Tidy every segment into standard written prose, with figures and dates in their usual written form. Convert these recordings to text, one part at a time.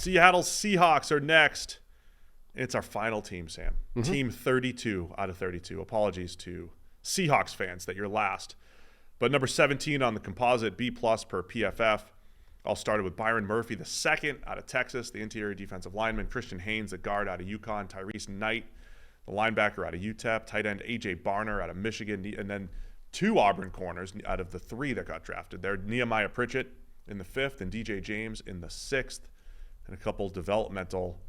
Seattle Seahawks are next. It's our final team, Sam. Mm-hmm. Team 32 out of 32. Apologies to Seahawks fans that you're last. But number 17 on the composite, B+ per PFF. All started with Byron Murphy II out of Texas, the interior defensive lineman. Christian Haynes, the guard out of UConn. Tyrese Knight, the linebacker out of UTEP. Tight end A.J. Barner out of Michigan. And then 2 Auburn corners out of the 3 that got drafted. They're Nehemiah Pritchett in the 5th and DJ James in the 6th. And a couple developmental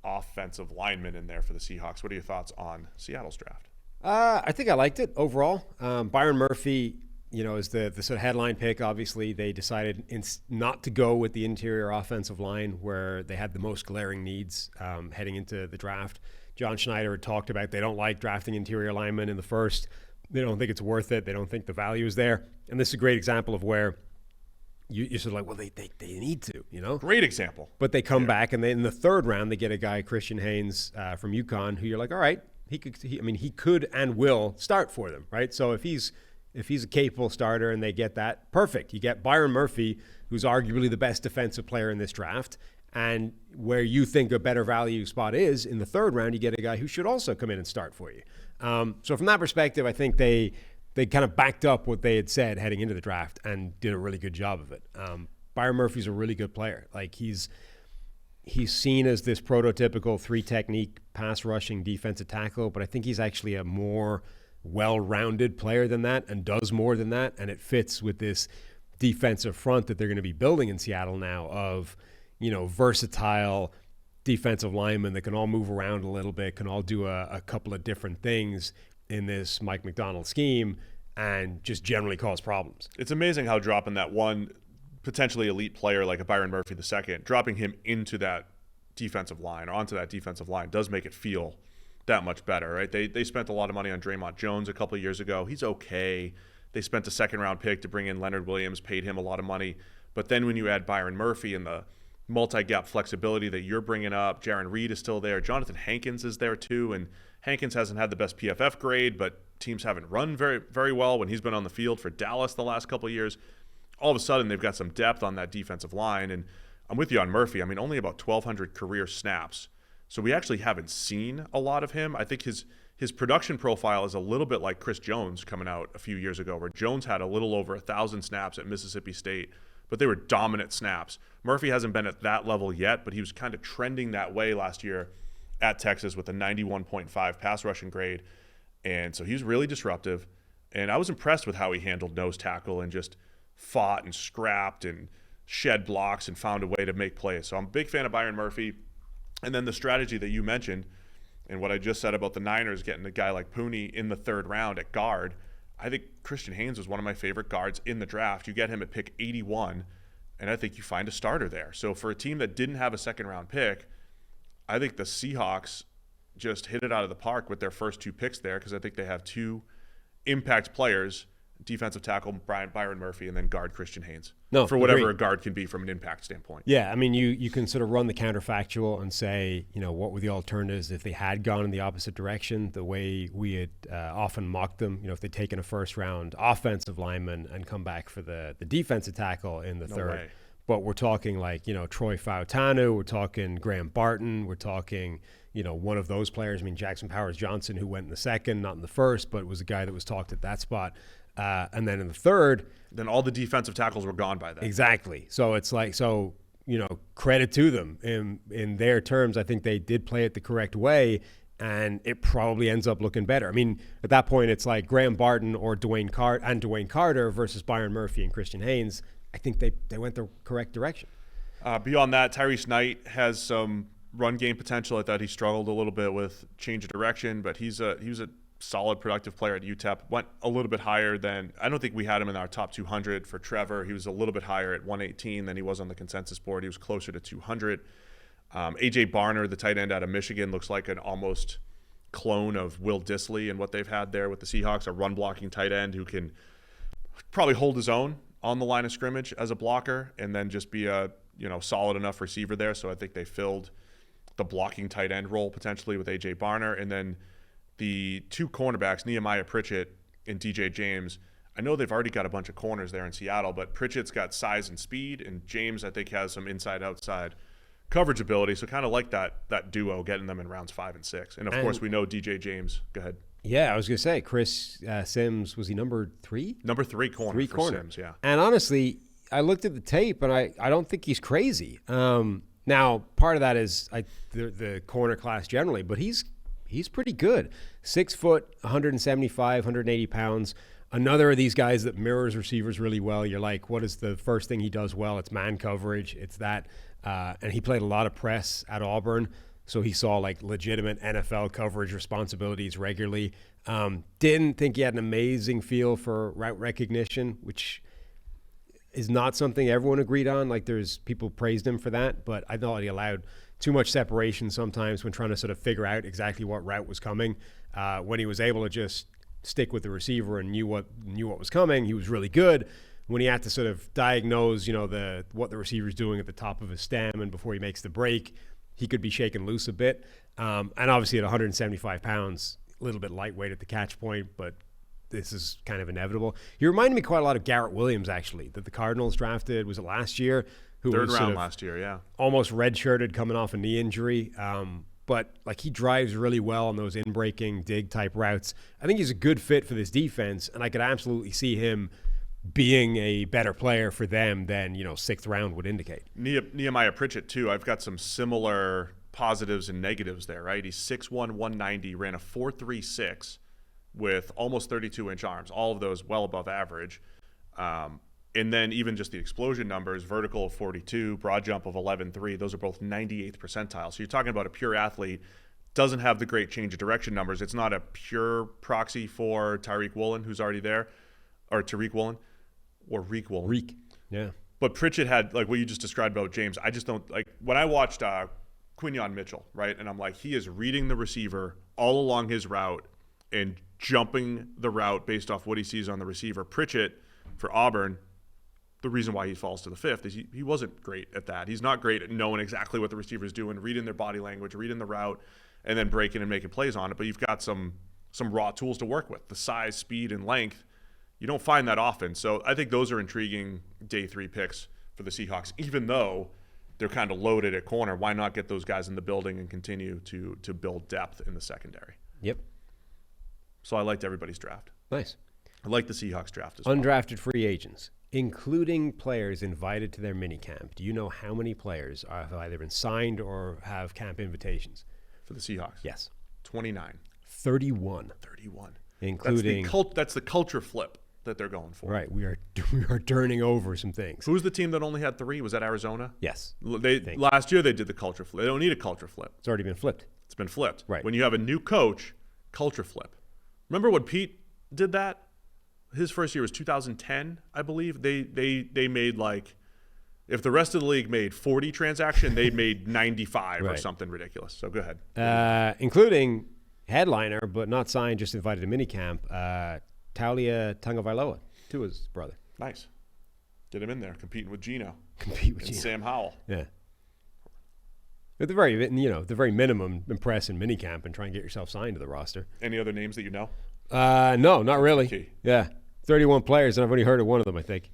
offensive linemen in there for the Seahawks. What are your thoughts on Seattle's draft? I think I liked it overall. Byron Murphy, is the sort of headline pick. Obviously, they decided not to go with the interior offensive line where they had the most glaring needs heading into the draft. John Schneider had talked about they don't like drafting interior linemen in the first. They don't think it's worth it. They don't think the value is there. And this is a great example of where you're sort of like, well, they need to, Great example. But they come back, and in the 3rd round, they get a guy, Christian Haynes from UConn, who you're like, all right, he could and will start for them, right? So if he's a capable starter and they get that, perfect. You get Byron Murphy, who's arguably the best defensive player in this draft, and where you think a better value spot is in the 3rd round, you get a guy who should also come in and start for you. So from that perspective, I think they kind of backed up what they had said heading into the draft and did a really good job of it. Byron Murphy's a really good player. Like he's seen as this prototypical 3-technique pass rushing defensive tackle, but I think he's actually a more well-rounded player than that and does more than that. And it fits with this defensive front that they're going to be building in Seattle now of, versatile defensive linemen that can all move around a little bit, can all do a couple of different things in this Mike Macdonald scheme and just generally cause problems. It's amazing how dropping that one potentially elite player like a Byron Murphy II, dropping him into that defensive line or onto that defensive line does make it feel that much better, right? They spent a lot of money on Draymond Jones a couple of years ago. He's okay. They spent a 2nd-round pick to bring in Leonard Williams, paid him a lot of money. But then when you add Byron Murphy and the multi-gap flexibility that you're bringing up, Jaron Reed is still there. Jonathan Hankins is there too, and Hankins hasn't had the best PFF grade, but teams haven't run very, very well when he's been on the field for Dallas the last couple of years. All of a sudden, they've got some depth on that defensive line, and I'm with you on Murphy. I mean, only about 1,200 career snaps, so we actually haven't seen a lot of him. I think his production profile is a little bit like Chris Jones coming out a few years ago, where Jones had a little over 1,000 snaps at Mississippi State, but they were dominant snaps. Murphy hasn't been at that level yet, but he was kind of trending that way last year at Texas with a 91.5 pass rushing grade. And so he's really disruptive. And I was impressed with how he handled nose tackle and just fought and scrapped and shed blocks and found a way to make plays. So I'm a big fan of Byron Murphy. And then the strategy that you mentioned and what I just said about the Niners getting a guy like Pooney in the 3rd round at guard, I think Christian Haynes was one of my favorite guards in the draft. You get him at pick 81, and I think you find a starter there. So for a team that didn't have a 2nd-round pick, I think the Seahawks just hit it out of the park with their first 2 picks there because I think they have 2 impact players, defensive tackle Byron Murphy and then guard Christian Haynes. For whatever a guard can be from an impact standpoint. Yeah, I mean, you can sort of run the counterfactual and say, what were the alternatives if they had gone in the opposite direction, the way we had often mocked them, if they'd taken a 1st-round offensive lineman and come back for the defensive tackle in the 3rd. Way. But we're talking like, Troy Fautanu, we're talking Graham Barton, we're talking, one of those players. I mean, Jackson Powers-Johnson, who went in the 2nd, not in the 1st, but was a guy that was talked at that spot. And then in the 3rd, then all the defensive tackles were gone by then. Exactly. So it's like, credit to them in their terms. I think they did play it the correct way, and it probably ends up looking better. I mean, at that point, it's like Graham Barton or Dwayne Carter versus Byron Murphy and Christian Haynes. I think they went the correct direction. Beyond that, Tyrese Knight has some run game potential. I thought he struggled a little bit with change of direction, but he was a solid, productive player at UTEP. Went a little bit higher than – I don't think we had him in our top 200 for Trevor. He was a little bit higher at 118 than he was on the consensus board. He was closer to 200. A.J. Barner, the tight end out of Michigan, looks like an almost clone of Will Dissly and what they've had there with the Seahawks, a run-blocking tight end who can probably hold his own on the line of scrimmage as a blocker and then just be a solid enough receiver there. So I think they filled the blocking tight end role potentially with A.J. Barner. And then the 2 cornerbacks, Nehemiah Pritchett and DJ James, I know they've already got a bunch of corners there in Seattle, but Pritchett's got size and speed, and James, I think, has some inside-outside coverage ability. So kind of like that duo, getting them in rounds 5 and 6. And of course, we know DJ James. Go ahead. Yeah, I was going to say, Chris Sims, was he number 3? Number 3 corner for Sims, yeah. And honestly, I looked at the tape, and I don't think he's crazy. Now, part of that is the corner class generally, but he's pretty good. 6 foot, 175, 180 pounds. Another of these guys that mirrors receivers really well. You're like, what is the first thing he does well? It's man coverage. It's that. And he played a lot of press at Auburn, so he saw like legitimate NFL coverage responsibilities regularly. Didn't think he had an amazing feel for route recognition, which is not something everyone agreed on. Like, there's people praised him for that, but I thought he allowed too much separation sometimes when trying to sort of figure out exactly what route was coming. When he was able to just stick with the receiver and knew what was coming, he was really good. When he had to sort of diagnose, what the receiver's doing at the top of his stem and before he makes the break, he could be shaken loose a bit. And obviously at 175 pounds, a little bit lightweight at the catch point, but this is kind of inevitable. He reminded me quite a lot of Garrett Williams, actually, that the Cardinals drafted, was it last year? Who Third was round sort of last year, yeah. almost redshirted coming off a knee injury. But like, he drives really well on those in-breaking dig type routes. I think he's a good fit for this defense, and I could absolutely see him being a better player for them than, 6th round would indicate. Nehemiah Pritchett, too. I've got some similar positives and negatives there, right? He's 6'1", 190, ran a 4.36 with almost 32-inch arms. All of those well above average. And then even just the explosion numbers, vertical of 42, broad jump of 11.3, those are both 98th percentile. So you're talking about a pure athlete, doesn't have the great change of direction numbers. It's not a pure proxy for Tyreek Woolen, who's already there, or Tariq Woolen, or Reek Woolen. Reek, yeah. But Pritchett had, like what you just described about James, I just don't, like, when I watched Quinyon Mitchell, right, and I'm like, he is reading the receiver all along his route and jumping the route based off what he sees on the receiver. Pritchett, for Auburn, the reason why he falls to the 5th is he wasn't great at that. He's not great at knowing exactly what the receiver's doing, reading their body language, reading the route, and then breaking and making plays on it. But you've got some raw tools to work with. The size, speed, and length, you don't find that often. So I think those are intriguing day 3 picks for the Seahawks. Even though they're kind of loaded at corner, why not get those guys in the building and continue to build depth in the secondary? Yep. So I liked everybody's draft. Nice. I like the Seahawks draft as well. Undrafted free agents, including players invited to their minicamp. Do you know how many players have either been signed or have camp invitations? For the Seahawks? Yes. 29. 31. 31. Including... That's the culture flip that they're going for. Right. We are turning over some things. Who's the team that only had 3? Was that Arizona? Yes. Last year they did the culture flip. They don't need a culture flip. It's already been flipped. It's been flipped. Right. When you have a new coach, culture flip. Remember when Pete did that? His first year was 2010, I believe. They made, like, if the rest of the league made 40 transactions, they made 95 or something ridiculous. So go ahead. Including headliner, but not signed, just invited to minicamp, Taulia Tagovailoa, Tua's brother. Nice. Get him in there, competing with Gino. And Sam Howell. Yeah. At the very minimum, impress in minicamp and try and get yourself signed to the roster. Any other names that you know? No, not really. Key. Yeah. 31 players, and I've only heard of one of them, I think.